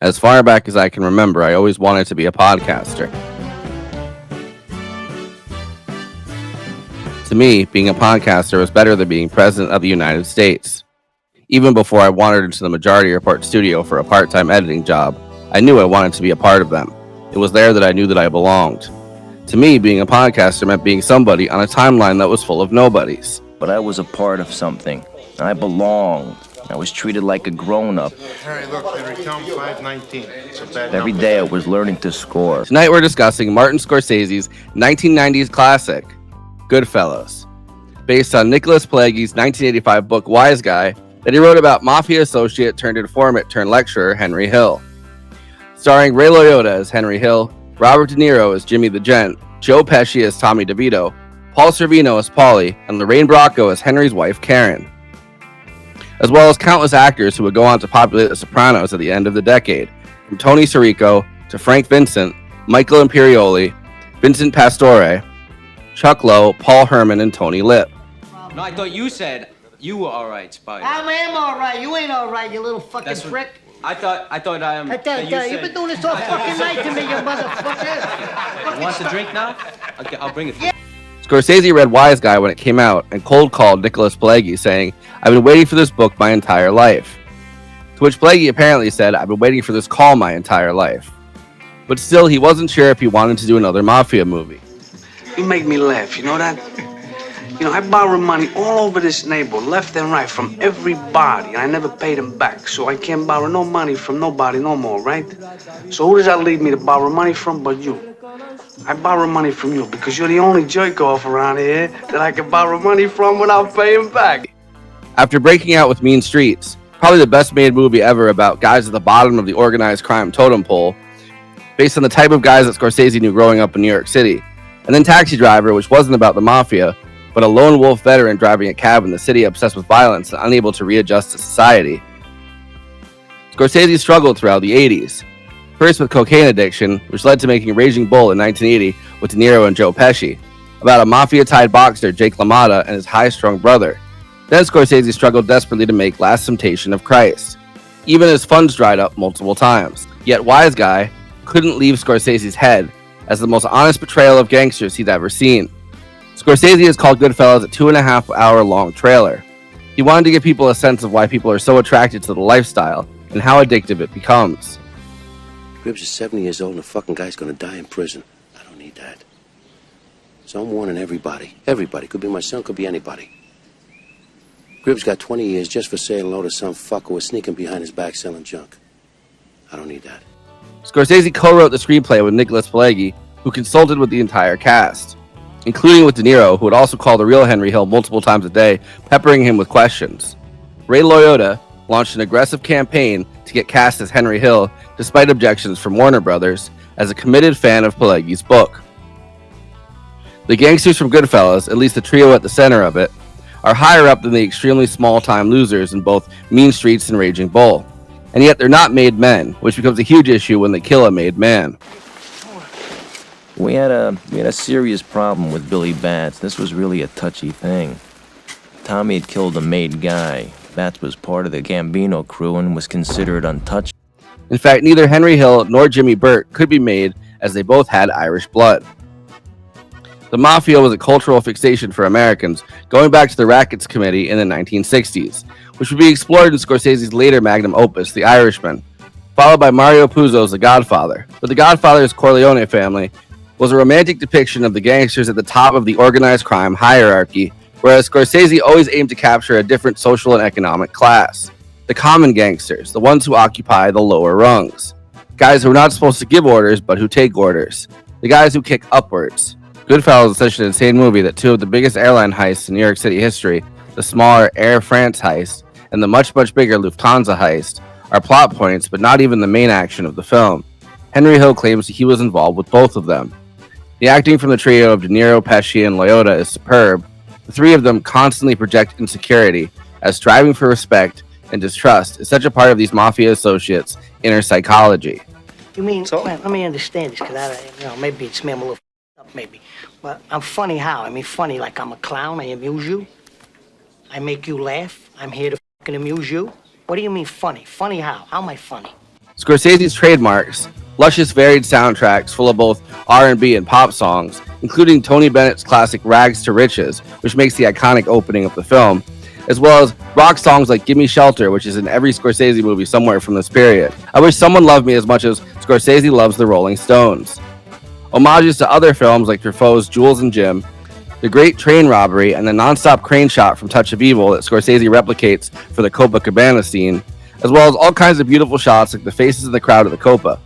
As far back as I can remember, I always wanted to be a podcaster. To me, being a podcaster was better than being president of the United States. Even before I wandered into the Majority Report studio for a part-time editing job, I knew I wanted to be a part of them. It was there that I knew that I belonged. To me, being a podcaster meant being somebody on a timeline that was full of nobodies. But I was a part of something. I belonged. I was treated like a grown-up. Harry, look, Henry, tell him 519. It's a bad Every number. day I was learning to score. Tonight we're discussing Martin Scorsese's 1990s classic, Goodfellas, based on Nicholas Pileggi's 1985 book Wise Guy that he wrote about mafia associate turned informant turned lecturer Henry Hill. Starring Ray Liotta as Henry Hill, Robert De Niro as Jimmy the Gent, Joe Pesci as Tommy DeVito, Paul Sorvino as Paulie, and Lorraine Bracco as Henry's wife Karen, as well as countless actors who would go on to populate The Sopranos at the end of the decade, from Tony Sirico to Frank Vincent, Michael Imperioli, Vincent Pastore, Chuck Lowe, Paul Herman, and Tony Lip. No, I thought you said you were all right, Spike. I am all right. You ain't all right, you little fucking prick. I thought I am. You've been doing this all fucking night to me, you motherfucker. You want the drink now? Okay, I'll bring it for you. Scorsese read Wise Guy when it came out and cold called Nicholas Pileggi, saying, "I've been waiting for this book my entire life." To which Pileggi apparently said, "I've been waiting for this call my entire life." But still, he wasn't sure if he wanted to do another mafia movie. You make me laugh, you know that? You know, I borrow money all over this neighborhood, left and right, from everybody, and I never paid them back, so I can't borrow no money from nobody no more, right? So who does that leave me to borrow money from but you? I borrow money from you because you're the only jerk-off around here that I can borrow money from without paying back. After breaking out with Mean Streets, probably the best made movie ever about guys at the bottom of the organized crime totem pole, based on the type of guys that Scorsese knew growing up in New York City, and then Taxi Driver, which wasn't about the mafia, but a lone wolf veteran driving a cab in the city obsessed with violence and unable to readjust to society. Scorsese struggled throughout the 80s, first with cocaine addiction, which led to making Raging Bull in 1980 with De Niro and Joe Pesci, about a mafia-tied boxer, Jake LaMotta, and his high-strung brother. Then Scorsese struggled desperately to make Last Temptation of Christ. Even his funds dried up multiple times. Yet Wise Guy couldn't leave Scorsese's head as the most honest portrayal of gangsters he'd ever seen. Scorsese has called Goodfellas a 2.5-hour-long trailer. He wanted to give people a sense of why people are so attracted to the lifestyle and how addictive it becomes. Gribbs is 70 years old and the fucking guy's gonna die in prison. I don't need that. So I'm warning everybody. Everybody. Could be my son, could be anybody. Gribbs got 20 years just for saying hello to some fucker who was sneaking behind his back selling junk. I don't need that. Scorsese co-wrote the screenplay with Nicholas Pileggi, who consulted with the entire cast, including with De Niro, who would also call the real Henry Hill multiple times a day, peppering him with questions. Ray Liotta launched an aggressive campaign to get cast as Henry Hill, despite objections from Warner Brothers, as a committed fan of Pileggi's book. The gangsters from Goodfellas, at least the trio at the center of it, are higher up than the extremely small-time losers in both Mean Streets and Raging Bull. And yet they're not made men, which becomes a huge issue when they kill a made man. We had a serious problem with Billy Bats. This was really a touchy thing. Tommy had killed a made guy. Bats was part of the Gambino crew and was considered untouchable. In fact, neither Henry Hill nor Jimmy Burt could be made, as they both had Irish blood. The mafia was a cultural fixation for Americans, going back to the Rackets Committee in the 1960s, which would be explored in Scorsese's later magnum opus, The Irishman, followed by Mario Puzo's The Godfather. But The Godfather's Corleone family was a romantic depiction of the gangsters at the top of the organized crime hierarchy, whereas Scorsese always aimed to capture a different social and economic class. The common gangsters, the ones who occupy the lower rungs. Guys who are not supposed to give orders, but who take orders. The guys who kick upwards. Goodfellas is such an insane movie that two of the biggest airline heists in New York City history, the smaller Air France heist and the much bigger Lufthansa heist, are plot points, but not even the main action of the film. Henry Hill claims he was involved with both of them. The acting from the trio of De Niro, Pesci, and Liotta is superb. The three of them constantly project insecurity, as striving for respect and distrust is such a part of these mafia associates' inner psychology. You mean, well, let me understand this, because maybe it's me, I'm a little up, maybe. But I'm funny how? I mean, funny like I'm a clown, I amuse you. I make you laugh. I'm here to fucking amuse you. What do you mean funny? Funny how? How am I funny? Scorsese's trademarks, luscious varied soundtracks full of both R&B and pop songs, including Tony Bennett's classic Rags to Riches, which makes the iconic opening of the film, as well as rock songs like Gimme Shelter, which is in every Scorsese movie somewhere from this period. I wish someone loved me as much as Scorsese loves the Rolling Stones. Homages to other films like Truffaut's Jules and Jim, the Great Train Robbery, and the non-stop crane shot from Touch of Evil that Scorsese replicates for the Copacabana scene, as well as all kinds of beautiful shots like the faces of the crowd at the Copa.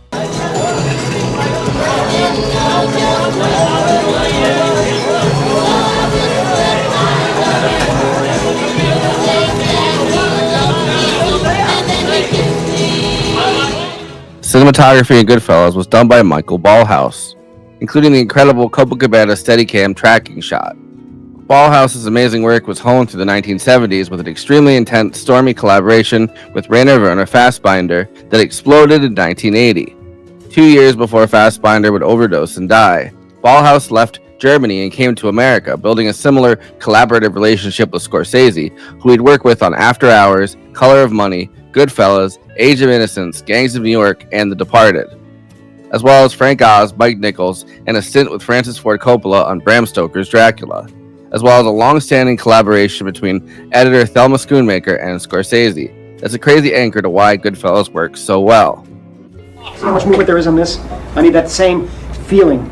Cinematography in Goodfellas was done by Michael Ballhaus, including the incredible Copacabana Steadicam tracking shot. Ballhaus's amazing work was honed through the 1970s with an extremely intense, stormy collaboration with Rainer Werner Fassbinder that exploded in 1980. 2 years before Fassbinder would overdose and die, Ballhaus left Germany and came to America, building a similar collaborative relationship with Scorsese, who he'd work with on After Hours, Color of Money, Goodfellas, Age of Innocence, Gangs of New York, and The Departed, as well as Frank Oz, Mike Nichols, and a stint with Francis Ford Coppola on Bram Stoker's Dracula, as well as a long-standing collaboration between editor Thelma Schoonmaker and Scorsese. That's a crazy anchor to why Goodfellas works so well. See how much movement there is on this? I need that same feeling.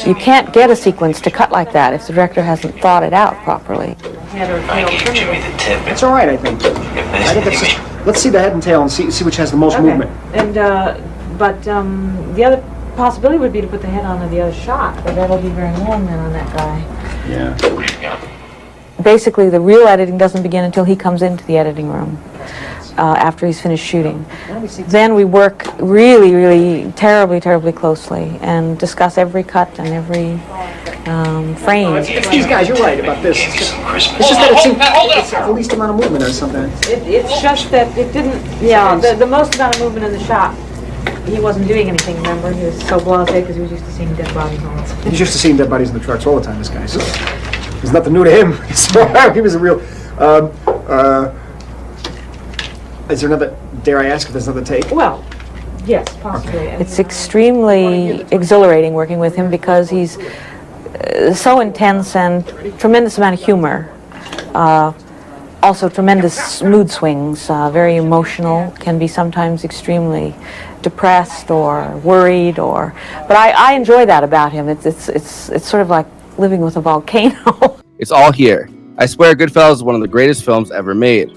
You can't get a sequence to cut like that if the director hasn't thought it out properly. I gave Jimmy the tip. It's all right, I think. Let's see the head and tail and see which has the most movement. And but the other possibility would be to put the head on the other shot, but that'll be very long then on that guy. Yeah. Basically, the real editing doesn't begin until he comes into the editing room after he's finished shooting. Then we work really, really terribly closely and discuss every cut and every frame. It's these guys, you're right about this. It's just that it's the least amount of movement or something. It's just that it didn't, the most amount of movement in the shot, he wasn't doing anything, remember? He was so blasé because he was used to seeing dead bodies all the time. He's used to seeing dead bodies in the trucks all the time, this guy. So there's nothing new to him. So he was a real... is there another, dare I ask if there's another take? Well, yes, possibly. It's extremely exhilarating working with him because he's so intense and tremendous amount of humor. Also tremendous mood swings, very emotional, can be sometimes extremely depressed or worried, but I enjoy that about him. It's sort of like living with a volcano. It's all here. I swear Goodfellas is one of the greatest films ever made.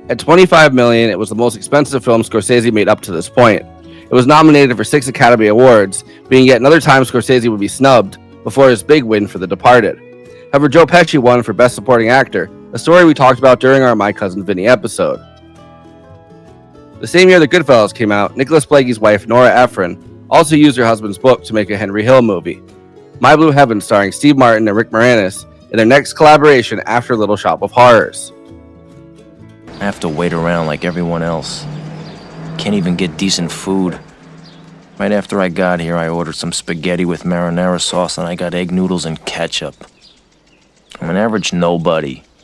At $25 million, it was the most expensive film Scorsese made up to this point. It was nominated for 6 Academy Awards, being yet another time Scorsese would be snubbed before his big win for The Departed. However, Joe Pesci won for Best Supporting Actor, a story we talked about during our My Cousin Vinny episode. The same year that Goodfellas came out, Nicholas Pileggi's wife, Nora Ephron, also used her husband's book to make a Henry Hill movie, My Blue Heaven, starring Steve Martin and Rick Moranis, in their next collaboration after Little Shop of Horrors. I have to wait around like everyone else. Can't even get decent food. Right after I got here, I ordered some spaghetti with marinara sauce and I got egg noodles and ketchup. I'm an average nobody.